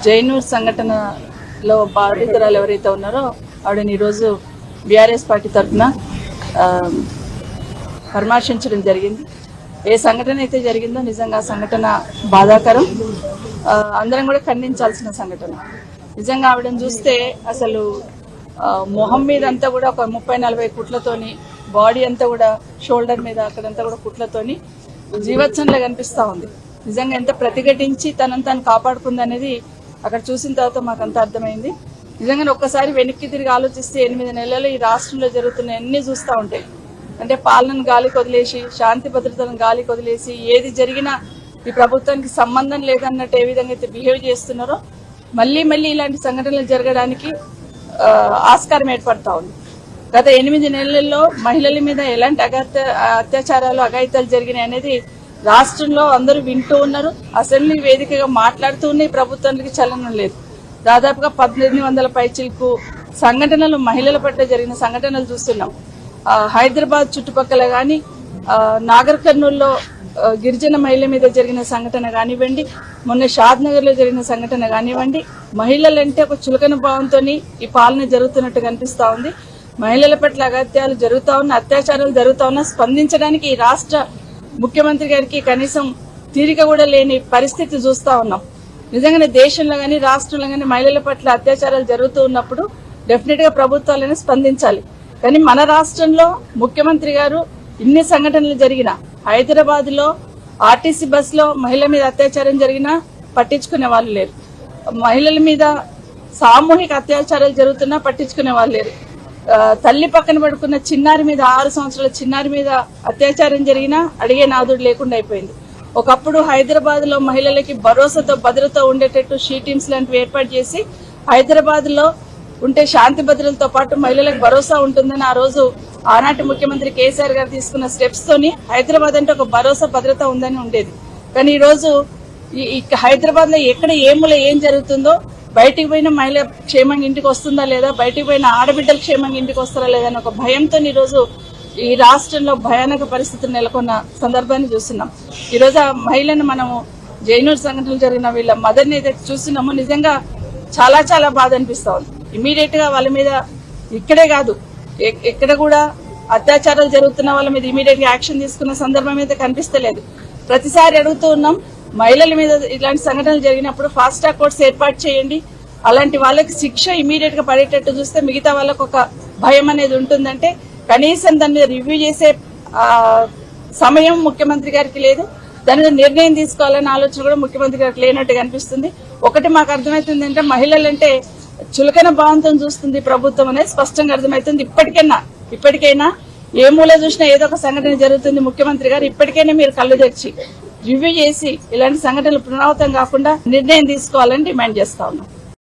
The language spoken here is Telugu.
జైనూర్ సంఘటనలో బాధితురాలు ఎవరైతే ఉన్నారో ఆవిడని ఈరోజు బీఆర్ఎస్ పార్టీ తరఫున పరామర్శించడం జరిగింది. ఏ సంఘటన అయితే జరిగిందో నిజంగా సంఘటన బాధాకరం, అందరం కూడా ఖండించాల్సిన సంఘటన. నిజంగా ఆవిడని చూస్తే అసలు మొహం మీద అంతా కూడా ఒక 30-40 కుట్లతోని, బాడీ అంతా కూడా షోల్డర్ మీద అక్కడంతా కూడా కుట్లతోని జీవత్సంలో కనిపిస్తూ ఉంది. నిజంగా ఎంత ప్రతిఘటించి తనను తాను కాపాడుకుంది అనేది అక్కడ చూసిన తర్వాత మాకంతా అర్థమైంది. నిజంగా ఒక్కసారి వెనక్కి తిరిగి ఆలోచిస్తే 8 నెలలు ఈ రాష్ట్రంలో జరుగుతున్న అన్ని చూస్తూ ఉంటాయి. అంటే పాలనను గాలికి వదిలేసి, శాంతి భద్రతలను గాలికి వదిలేసి, ఏది జరిగినా ఈ ప్రభుత్వానికి సంబంధం లేదన్నట్టు ఏ విధంగా అయితే బిహేవ్ చేస్తున్నారో మళ్ళీ ఇలాంటి సంఘటనలు జరగడానికి ఆస్కారం ఏర్పడతా ఉంది. గత 8 నెలల్లో మహిళల మీద ఎలాంటి అత్యాచారాలు, అఘాయితాలు జరిగినాయి అనేది రాష్ట్రంలో అందరూ వింటూ ఉన్నారు. అసెంబ్లీ వేదికగా మాట్లాడుతూ ఉన్నాయి. ప్రభుత్వానికి చలనం లేదు. దాదాపుగా 1800 పైచిలకు సంఘటనలు మహిళల పట్ల జరిగిన సంఘటనలు చూస్తున్నాం. హైదరాబాద్ చుట్టుపక్కల గాని, నాగర్ కర్నూల్లో గిరిజన మహిళల మీద జరిగిన సంఘటన కానివ్వండి, మొన్న షాద్ నగర్ లో జరిగిన సంఘటన కానివ్వండి, మహిళలంటే ఒక చులకన భావంతో ఈ పాలన జరుగుతున్నట్టు కనిపిస్తా ఉంది. మహిళల పట్ల అగత్యాలు జరుగుతా ఉన్న, అత్యాచారాలు జరుగుతా ఉన్నా స్పందించడానికి ఈ రాష్ట్ర ముఖ్యమంత్రి గారికి కనీసం తీరిక కూడా లేని పరిస్థితి చూస్తా ఉన్నాం. నిజంగానే దేశంలో గానీ రాష్ట్రంలో గానీ మహిళల పట్ల అత్యాచారాలు జరుగుతూ ఉన్నప్పుడు డెఫినెట్ గా ప్రభుత్వాలనే స్పందించాలి. కానీ మన రాష్ట్రంలో ముఖ్యమంత్రి గారు ఇన్ని సంఘటనలు జరిగినా, హైదరాబాద్ లో ఆర్టీసీ బస్ లో మహిళల మీద అత్యాచారం జరిగినా పట్టించుకునే వాళ్ళు లేరు. మహిళల మీద సామూహిక అత్యాచారాలు జరుగుతున్నా పట్టించుకునే వాళ్ళు లేరు. తల్లి పక్కన పడుకున్న చిన్నారి మీద, 6 సంవత్సరాల చిన్నారి మీద అత్యాచారం జరిగినా అడిగే నాదుడు లేకుండా అయిపోయింది. ఒకప్పుడు హైదరాబాద్ లో మహిళలకి భరోసాతో, భద్రత ఉండేటట్టు షీ టీమ్స్ లాంటివి ఏర్పాటు చేసి హైదరాబాద్ లో ఉంటే శాంతి భద్రతలతో పాటు మహిళలకు భరోసా ఉంటుందని ఆ రోజు ఆనాటి ముఖ్యమంత్రి కేసీఆర్ గారు తీసుకున్న స్టెప్స్ తోని హైదరాబాద్ అంటే ఒక భరోసా, భద్రత ఉందని ఉండేది. కానీ ఈ రోజు హైదరాబాద్ లో ఎక్కడ ఏం జరుగుతుందో, బయటికి పోయిన మహిళ క్షేమంగా ఇంటికి వస్తుందా లేదా, బయటికి పోయిన ఆడబిడ్డలు క్షేమంగా ఇంటికి వస్తారా లేదా అని ఒక భయంతో ఈ రోజు ఈ రాష్ట్రంలో భయానక పరిస్థితులు నెలకొన్న సందర్భాన్ని చూస్తున్నాం. ఈ రోజు ఆ మహిళను మనము జైనూర్ సంఘటనలు జరిగిన వీళ్ళ మదర్ని ఏదైతే చూస్తున్నామో నిజంగా చాలా బాధ అనిపిస్తా ఉంది. ఇమీడియట్ గా వాళ్ళ మీద ఇక్కడే కాదు, ఎక్కడ కూడా అత్యాచారాలు జరుగుతున్న వాళ్ళ మీద ఇమీడియట్ గా యాక్షన్ తీసుకున్న సందర్భం అయితే కనిపిస్తలేదు. ప్రతిసారి అడుగుతూ ఉన్నాం, మహిళల మీద ఇలాంటి సంఘటనలు జరిగినప్పుడు ఫాస్ట్ ట్రాక్ కోర్ట్స్ ఏర్పాటు చేయండి. అలాంటి వాళ్ళకి శిక్ష ఇమీడియట్ గా పడేటట్టు చూస్తే మిగతా వాళ్ళకు ఒక భయం అనేది ఉంటుందంటే కనీసం దాని మీద రివ్యూ చేసే సమయం ముఖ్యమంత్రి గారికి లేదు. దాని మీద నిర్ణయం తీసుకోవాలనే ఆలోచన కూడా ముఖ్యమంత్రి గారికి లేనట్టు కనిపిస్తుంది. ఒకటి మాకు అర్థమవుతుంది అంటే మహిళలంటే చులకన భావంతో చూస్తుంది ప్రభుత్వం అనేది స్పష్టంగా అర్థమవుతుంది. ఇప్పటికైనా ఏ మూల చూసినా ఏదో ఒక సంఘటన జరుగుతుంది. ముఖ్యమంత్రి గారు ఇప్పటికైనా మీరు కళ్ళు తెరిచి రివ్యూ చేసి ఇలాంటి సంఘటనలు పునరావృతం కాకుండా నిర్ణయం తీసుకోవాలని డిమాండ్ చేస్తా ఉన్నాం.